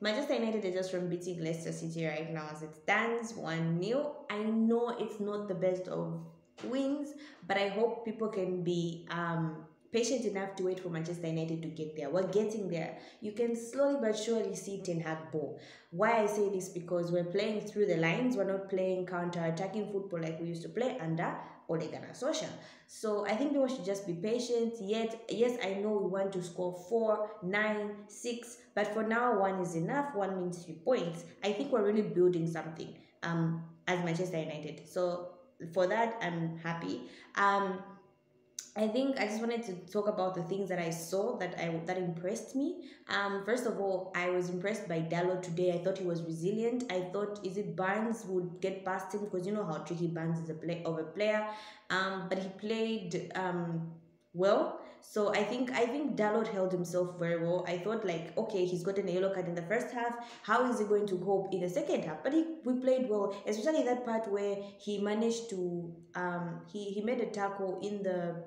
Manchester United are just from beating Leicester City right now as it stands 1-0. I know it's not the best of wins, but I hope people can be patient enough to wait for Manchester United to get there. We're getting there. You can slowly but surely see Ten Hag ball. Why I say this, because we're playing through the lines. We're not playing counter-attacking football like we used to play under Ole Gunnar Solskjaer. So I think people should just be patient. Yet, yes, I know we want to score 4, 9, 6, but for now, 1 is enough. 1 means 3 points. I think we're really building something as Manchester United. So for that, I'm happy. I think I just wanted to talk about the things that I saw that impressed me. First of all, I was impressed by Dalot today. I thought he was resilient. I thought, is it Barnes would get past him, because you know how tricky Barnes is a player. But he played well. So I think Dalot held himself very well. I thought, like, okay, he's gotten a yellow card in the first half. How is he going to cope in the second half? But we played well, especially that part where he managed to he made a tackle in the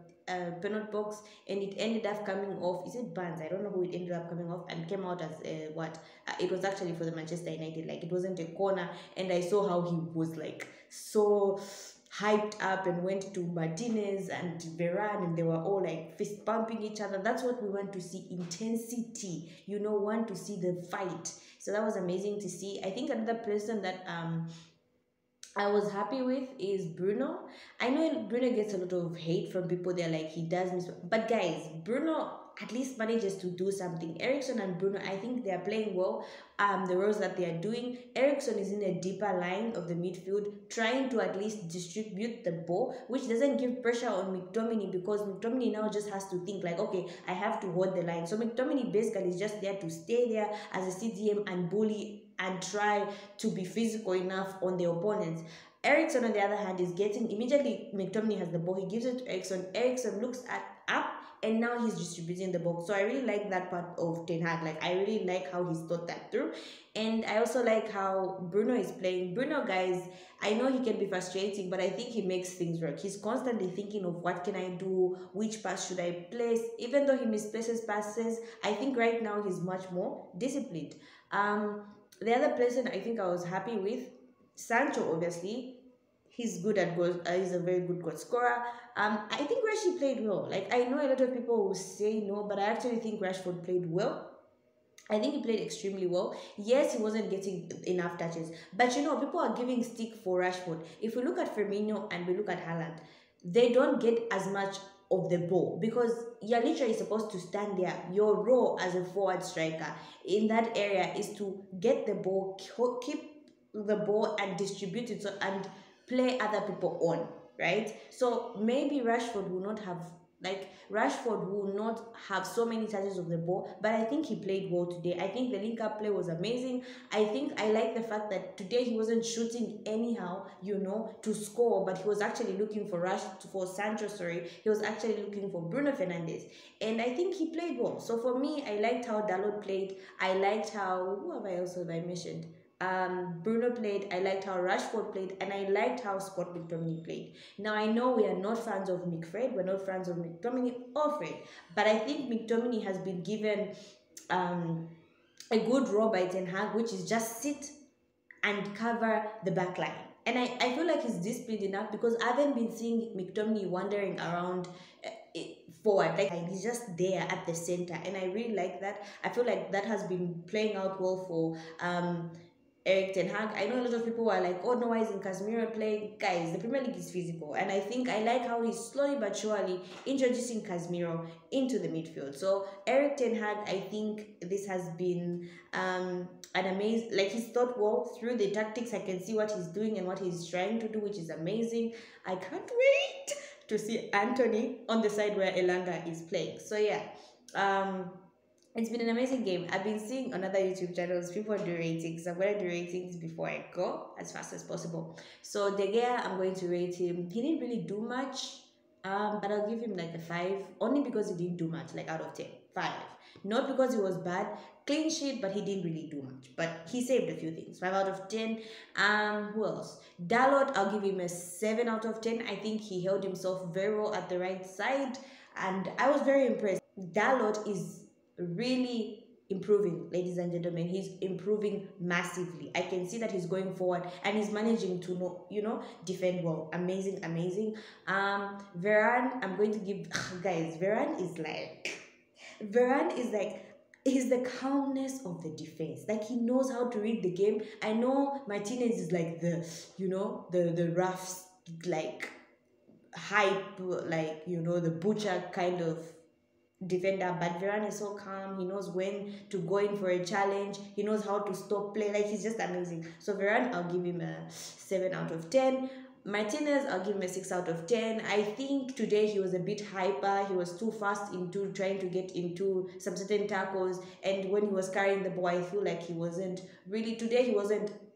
penalty box, and it ended up coming off. Is it Barnes? I don't know who it ended up coming off, and came out as what? It was actually for the Manchester United. Like, it wasn't a corner, and I saw how he was like so hyped up and went to Martinez and Varane, and they were all like fist pumping each other. That's what we want to see, intensity. Want to see the fight. So that was amazing to see. I think another person that I was happy with is Bruno. I know Bruno gets a lot of hate from people. They're like, he does miss, but guys, Bruno at least manages to do something. Ericsson and Bruno, I think they are playing well. The roles that they are doing. Ericsson is in a deeper line of the midfield, trying to at least distribute the ball, which doesn't give pressure on McTominay, because McTominay now just has to think like, okay, I have to hold the line. So McTominay basically is just there to stay there as a CDM and bully and try to be physical enough on the opponents. Ericsson, on the other hand, is getting immediately. McTominay has the ball, he gives it to Ericsson. Ericsson looks up, and now he's distributing the ball. So I really like that part of Ten Hag. Like, I really like how he's thought that through. And I also like how Bruno is playing. Bruno, guys, I know he can be frustrating, but I think he makes things work. He's constantly thinking of what can I do, which pass should I place. Even though he misplaces passes, I think right now he's much more disciplined. The other person I think I was happy with, Sancho, obviously. He's good at goals. He's a very good goal scorer. I think Rashford played well. Like, I know a lot of people will say no, but I actually think Rashford played well. I think he played extremely well. Yes, he wasn't getting enough touches, but people are giving stick for Rashford. If we look at Firmino and we look at Haaland, they don't get as much of the ball, because you're literally supposed to stand there. Your role as a forward striker in that area is to get the ball, keep the ball, and distribute it, and play other people on, right? So maybe Rashford will not have so many touches of the ball, but I think he played well today. I think the link-up play was amazing. I think I like the fact that today he wasn't shooting anyhow, to score, but he was actually looking for Sancho, He was actually looking for Bruno Fernandes. And I think he played well. So for me, I liked how Dalot played. I liked how, who have I mentioned? Bruno played. I liked how Rashford played, and I liked how Scott McTominay played. Now, I know we are not fans of McFred, we're not fans of McTominay or Fred, but I think McTominay has been given a good role by Ten Hag, which is just sit and cover the back line. And I feel like he's disciplined enough, because I haven't been seeing McTominay wandering around forward. Like, he's just there at the center, and I really like that. I feel like that has been playing out well for Eric Ten Hag. I know a lot of people are like, oh no, why isn't Casemiro playing? Guys, the Premier League is physical, and I think I like how he's slowly but surely introducing Casemiro into the midfield. So Eric Ten Hag, I think this has been an amazing, like, he's thought well through the tactics. I can see what he's doing and what he's trying to do, which is amazing. I can't wait to see Anthony on the side where Elanga is playing. So yeah, it's been an amazing game. I've been seeing on other YouTube channels people do ratings. I'm going to do ratings before I go as fast as possible. So De Gea, I'm going to rate him. He didn't really do much, but I'll give him like a 5, only because he didn't do much, like out of 10. 5. Not because he was bad. Clean sheet, but he didn't really do much. But he saved a few things. 5 out of 10. Who else? Dalot, I'll give him a 7 out of 10. I think he held himself very well at the right side, and I was very impressed. Dalot is really improving, ladies and gentlemen. He's improving massively. I can see that he's going forward and he's managing to defend well. Amazing, amazing. Varane, I'm going to give guys, Varane is like, he's the calmness of the defense. Like, he knows how to read the game. I know Martinez is like the rough, like, hype, like, the butcher kind of defender, but Varane is so calm. He knows when to go in for a challenge. He knows how to stop play. Like, he's just amazing. So Varane, I'll give him a 7 out of 10. Martinez, I'll give him a 6 out of 10. I think today he was a bit hyper. He was too fast into trying to get into some certain tackles, and when he was carrying the ball, I feel like he wasn't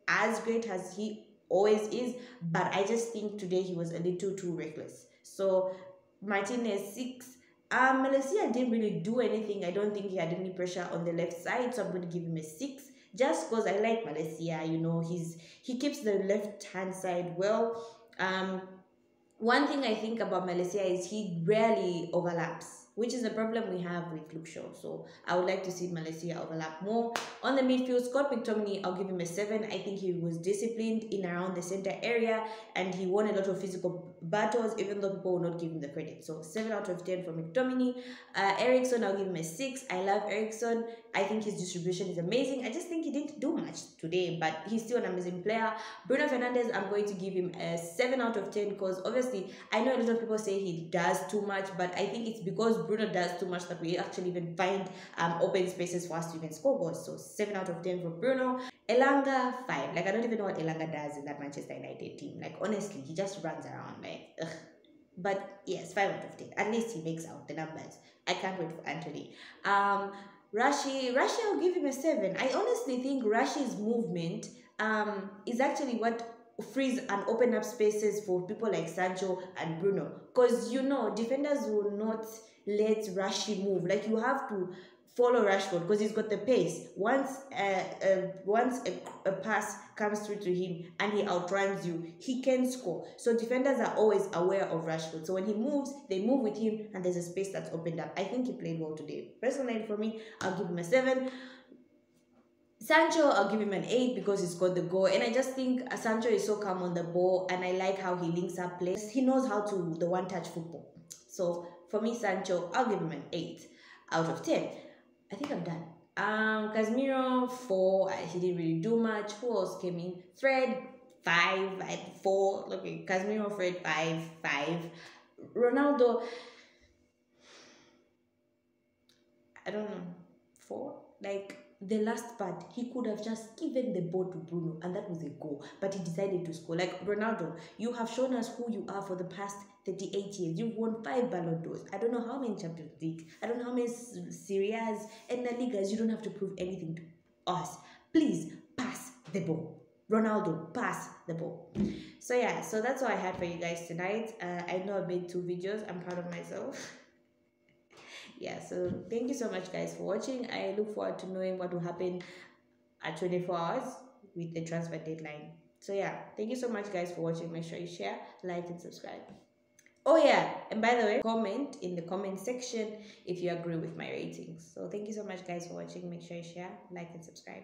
as great as he always is, but I just think today he was a little too reckless. So Martinez, 6. Malaysia didn't really do anything. I don't think he had any pressure on the left side, so I'm going to give him a 6, just because I like Malaysia. He keeps the left hand side well. One thing I think about Malaysia is he rarely overlaps, which is a problem we have with Luke Shaw. So I would like to see Malaysia overlap more. On the midfield, Scott McTominay, I'll give him a 7. I think he was disciplined in around the center area, and he won a lot of physical battles, even though people will not give him the credit. So 7 out of 10 for McTominay. Eriksen, I'll give him a 6. I love Eriksen. I think his distribution is amazing. I just think he didn't do much today, but he's still an amazing player. Bruno Fernandes, I'm going to give him a 7 out of 10, because obviously I know a lot of people say he does too much, but I think it's because Bruno does too much that we actually even find open spaces for us to even score goals. So 7 out of 10 for Bruno. Elanga, 5. Like, I don't even know what Elanga does in that Manchester United team. Like, honestly, he just runs around. Like, ugh. But yes, 5 out of 10. At least he makes out the numbers. I can't wait for Anthony. Rashi, I'll give him a 7. I honestly think Rashi's movement is actually what frees and open up spaces for people like Sancho and Bruno. Because, defenders will not let Rashi move. Like, you have to follow Rashford because he's got the pace. Once a pass comes through to him and he outruns you, he can score. So defenders are always aware of Rashford. So when he moves, they move with him and there's a space that's opened up. I think he played well today. Personally, for me, I'll give him a 7. Sancho, I'll give him an 8 because he's got the goal. And I just think Sancho is so calm on the ball, and I like how he links up plays. He knows how to the one-touch football. So for me, Sancho, I'll give him an 8 out of 10. I think I'm done. Casemiro, 4. He didn't really do much. Who else came in? Fred, 5 at 4. Okay, Casemiro, Fred, 5. Ronaldo, I don't know, 4. Like, the last part, he could have just given the ball to Bruno and that was a goal, but he decided to score. Like, Ronaldo, you have shown us who you are for the past 38 years. You've won 5 Ballon d'Ors. I don't know how many Champions League. I don't know how many Serie A's and La Ligas. You don't have to prove anything to us. Please pass the ball. Ronaldo, pass the ball. So yeah, so that's all I had for you guys tonight. I know I made 2 videos. I'm proud of myself. Yeah, so thank you so much guys for watching. I look forward to knowing what will happen at 24 hours with the transfer deadline. So yeah, thank you so much guys for watching. Make sure you share, like, and subscribe. Oh yeah, and by the way, comment in the comment section if you agree with my ratings. So thank you so much guys for watching. Make sure you share, like, and subscribe.